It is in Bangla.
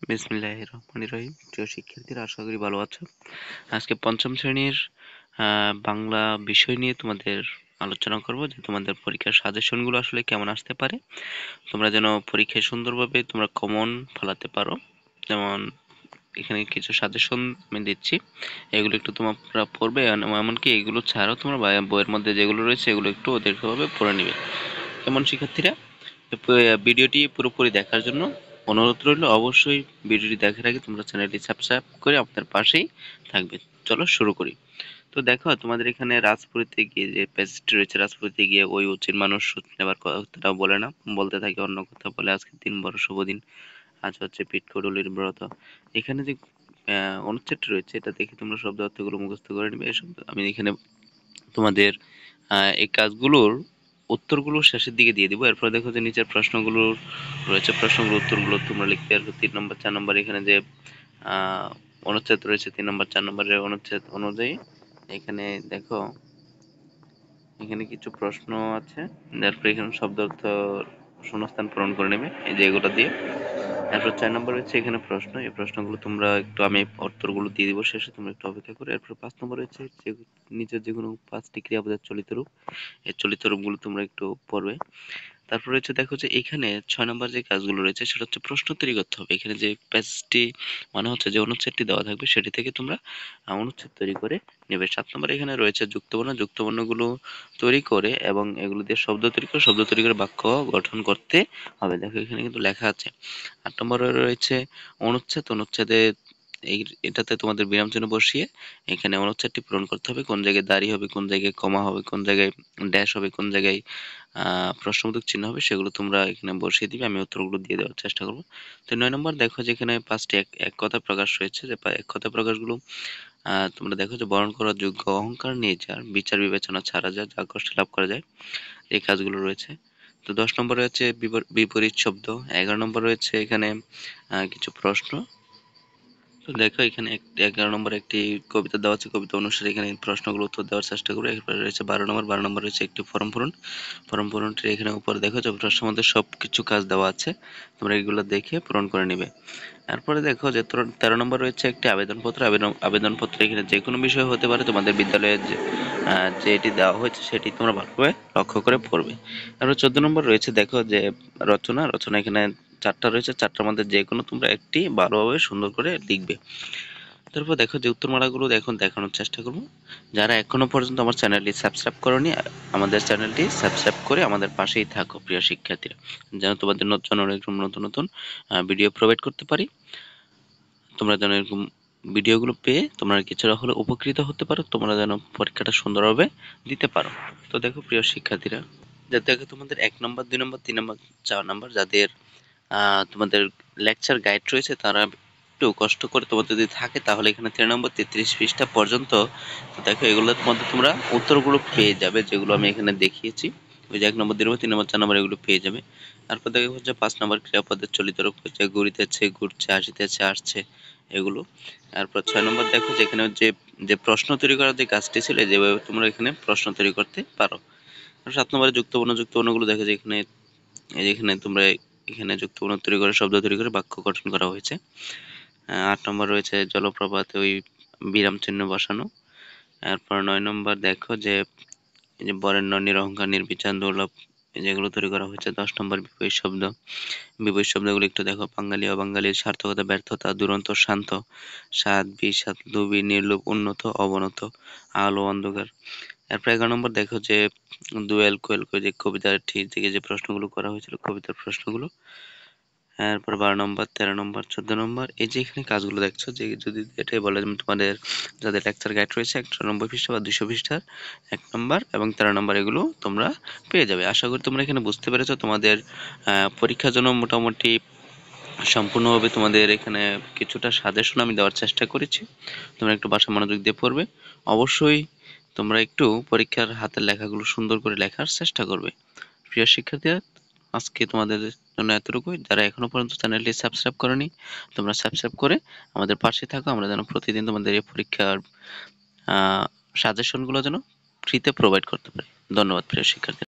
বিসমিল্লাহির রহমানির রহিম। প্রিয় শিক্ষার্থীরা, আশা করি ভালো আছো। আজকে পঞ্চম শ্রেণীর বাংলা বিষয় নিয়ে তোমাদের আলোচনা করব যে তোমাদের পরীক্ষার সাজেশনগুলো আসলে কেমন আসতে পারে, তোমরা যেন পরীক্ষায় সুন্দরভাবে তোমরা কমন ফলাতে পারো। যেমন এখানে কিছু সাজেশন আমি দিচ্ছি, এগুলো একটু তোমরা পড়বে, এমনকি এগুলো ছাড়াও তোমরা বইয়ের মধ্যে যেগুলো রয়েছে এগুলো একটু দীর্ঘভাবে পড়ে নিবে। কেমন শিক্ষার্থীরা? ভিডিওটি পুরোপুরি দেখার জন্য অনুরোধ রইল। অবশ্যই ভিডিওটি দেখার আগে তোমরা চ্যানেলটি সাবস্ক্রাইব করে আমাদের পাশেই থাকবে। চলো শুরু করি। তো দেখো, তোমাদের এখানে রাজপুরীতে গিয়ে যে প্যাসেজটি রয়েছে, রাজপুরীতে গিয়ে ওই উচিত মানুষ নেবার কথাটাও বলে না, বলতে থাকে অন্য কথা বলে। আজকে দিন বড় শুভ দিন, আজ হচ্ছে পিঠকডলির ব্রত। এখানে যে অনুচ্ছেদটি রয়েছে এটা দেখে তোমরা শব্দ অর্থগুলো মুখস্থ করে নেবে। এসব আমি এখানে তোমাদের এই কাজগুলোর উত্তরগুলো শেষের দিকে দিয়ে দিব। এরপর দেখো যে নিচের প্রশ্নগুলো রয়েছে, প্রশ্নগুলোর উত্তরগুলো তোমরা লিখবে। আর 3 নম্বর 4 নম্বর এখানে যে আহ, অনুচ্ছেদ রয়েছে, 3 নম্বর 4 নম্বরের অনুচ্ছেদ অনুযায়ী এখানে দেখো, এখানে কিছু প্রশ্ন আছে। তারপরে এখানে শব্দ অর্থ শূন্যস্থান পূরণ করে নেবে এই যে এগুলো দিয়ে। এরপর 4 নম্বর রয়েছে এখানে প্রশ্ন, এই প্রশ্নগুলো তোমরা একটু, আমি উত্তরগুলো দিয়ে দিব শেষে, তোমরা একটু অপেক্ষা করো। এরপর 5 নম্বর রয়েছে যে নিচের যে কোনো 5টি ক্রিয়াপদের চলিত রূপ, এই চলিত রূপগুলো তোমরা একটু পড়বে। তারপর রয়েছে দেখো যে এখানে 6 নম্বর যে কাজগুলো রয়েছে সেটা হচ্ছে প্রশ্ন তৈরি করতে হবে। এখানে যে প্যাসেজটি মানে হচ্ছে যে অনুচ্ছেদটি দেওয়া থাকবে সেটি থেকে তোমরা অনুচ্ছেদ তৈরি করে নেবে। 7 নম্বর এখানে রয়েছে যুক্তবর্ণ, যুক্তবর্ণগুলো তৈরি করে এবং এগুলো দিয়ে শব্দ তৈরি করে, শব্দ তৈরি করে বাক্য গঠন করতে হবে। দেখো এখানে কিন্তু লেখা আছে। 8 নম্বরে রয়েছে অনুচ্ছেদ, অনুচ্ছেদে এই এটাতে তোমাদের বিরাম চিহ্ন বসিয়ে এখানে অনুচ্ছেদটি পূরণ করতে হবে। কোন জায়গায় দাড়ি হবে, কোন জায়গায় কমা হবে, কোন জায়গায় ড্যাশ হবে, কোন জায়গায় প্রশ্নবোধক চিহ্ন হবে, সেগুলো তোমরা এখানে বসিয়ে দিবে। আমি উত্তরগুলো দিয়ে দেওয়ার চেষ্টা করবো। তো 9 নম্বর দেখো যে এখানে 5টি এক এক কথা প্রকাশ রয়েছে, যে এক কথা প্রকাশগুলো তোমরা দেখো যে বরণ করার যোগ্য, অহংকার নিয়ে যার, বিচার বিবেচনা ছাড়া যা, যা কষ্টে লাভ করা যায়, এই কাজগুলো রয়েছে। তো 10 নম্বরে হচ্ছে বিপরীত শব্দ। 11 নম্বর রয়েছে এখানে কিছু প্রশ্ন। তো দেখো এখানে 11 নম্বর একটি কবিতা দেওয়া আছে, কবিতা অনুসারে এখানে প্রশ্নগুলো উত্তর দেওয়ার চেষ্টা করবে। এরপরে রয়েছে 12 নম্বর, 12 নম্বর রয়েছে একটি ফর্ম পূরণ। ফর্ম পূরণটি এখানে উপরে দেখো যে প্রশ্নের মধ্যে সবকিছু কাজ দেওয়া আছে, তোমরা এগুলো দেখে পূরণ করে নিবে। তারপরে দেখো যে 13 নম্বর রয়েছে একটি আবেদনপত্র। আবেদনপত্র এখানে যে কোনো বিষয় হতে পারে, তোমাদের বিদ্যালয়ে যেটি দেওয়া হয়েছে সেটি তোমরা ভালোভাবে লক্ষ্য করে পড়বে। তারপর 14 নম্বর রয়েছে দেখো যে রচনা। রচনা এখানে 4টা রয়েছে, 4টার মধ্যে যে কোনো তোমরা একটি ভালোভাবে সুন্দর করে লিখবে। তারপর দেখো যে উত্তরমালাগুলো এখন দেখানোর চেষ্টা করব। যারা এখনো পর্যন্ত আমার চ্যানেলটি সাবস্ক্রাইব করোনি, আমাদের চ্যানেলটি সাবস্ক্রাইব করে আমাদের পাশেই থাকো প্রিয় শিক্ষার্থীরা, যেন তোমাদের জন্য এরকম নতুন নতুন ভিডিও প্রোভাইড করতে পারি। তোমরা যেন এরকম ভিডিওগুলো পেয়ে তোমরা কিছুটা হলে উপকৃত হতে পারো, তোমরা যেন পরীক্ষাটা সুন্দরভাবে দিতে পারো। তো দেখো প্রিয় শিক্ষার্থীরা, যাতে তোমাদের 1 নম্বর 2 নম্বর 3 নম্বর 4 নম্বর যাদের তোমাদের লেকচার গাইড রয়েছে, তারা একটু কষ্ট করে তোমাদের যদি থাকে তাহলে এখানে 13 নম্বর 33 পৃষ্ঠা পর্যন্ত, তো দেখো এগুলোর মধ্যে তোমরা উত্তরগুলো পেয়ে যাবে, যেগুলো আমি এখানে দেখিয়েছি। ওই যে 1 নম্বর 2 নম্বর 3 নম্বর 4 নম্বর এগুলো পেয়ে যাবে। তারপর দেখো হচ্ছে 5 নম্বর ক্রিয়াপদের চলিত রূপ হচ্ছে ঘুরিতেছে, ঘুরছে, আসিতেছে, আসছে, এগুলো। তারপর 6 নম্বর দেখো যে এখানে যে যে প্রশ্ন তৈরি করার যে কাজটি ছিল, যেভাবে তোমরা এখানে প্রশ্ন তৈরি করতে পারো। 7 নম্বরে যুক্তবর্ণ, যুক্তবর্ণগুলো দেখো যে এখানে, এই যে এখানে তোমরা এখানে যুক্তবর্ণ তৈরি করে, শব্দ তৈরি করে বাক্য গঠন করা হয়েছে। 8 নম্বর রয়েছে জলপ্রপাতে ওই বিরাম চিহ্ন বসানো। এরপর 9 নম্বর দেখো যে এই যে বরেণ্য, নিরহংকার, নির্বিচার, দুর্লভ, এই যেগুলো তৈরি করা হয়েছে। 10 নম্বর বিপরীত শব্দ। বিপরীত শব্দগুলো একটু দেখো। বাঙালি, অবাঙালি, সার্থকতা, ব্যর্থতা, দুরন্ত, শান্ত, স্বাদ, বিষাদ, লোভী, নির্লোভ, উন্নত, অবনত, আলো, অন্ধকার। এরপর 11 নম্বর দেখো যে দোয়েল, কোয়েল, যে কবিতার ঠিক থেকে যে প্রশ্নগুলো করা হয়েছিল, কবিতার প্রশ্নগুলো। এরপর 12 নম্বর 13 নম্বর 14 নম্বর, এই যে এখানে কাজগুলো দেখছো, যে যদি এটাই বলে তোমাদের যাদের লেকচার গাইড রয়েছে 190 পৃষ্ঠা বা 200 পৃষ্ঠার 1 নম্বর এবং 13 নম্বর এগুলো তোমরা পেয়ে যাবে। আশা করি তোমরা এখানে বুঝতে পেরেছো। তোমাদের পরীক্ষার জন্য মোটামুটি সম্পূর্ণভাবে তোমাদের এখানে কিছুটা সাজেশন আমি দেওয়ার চেষ্টা করেছি। তোমরা একটু বাসা মনোযোগ দিয়ে পড়বে। অবশ্যই তোমরা একটু পরীক্ষার হাতের লেখাগুলো সুন্দর করে লেখার চেষ্টা করবে। প্রিয় শিক্ষার্থীরা, আজকে তোমাদের জন্য এতটুকুই। যারা এখনো পর্যন্ত চ্যানেলটি সাবস্ক্রাইব করোনি, তোমরা সাবস্ক্রাইব করে আমাদের পাশে থাকো। আমরা যেন প্রতিদিন তোমাদের এই পরীক্ষার সাজেশনগুলো যেন ফ্রিতে প্রোভাইড করতে পারি। ধন্যবাদ প্রিয় শিক্ষার্থী।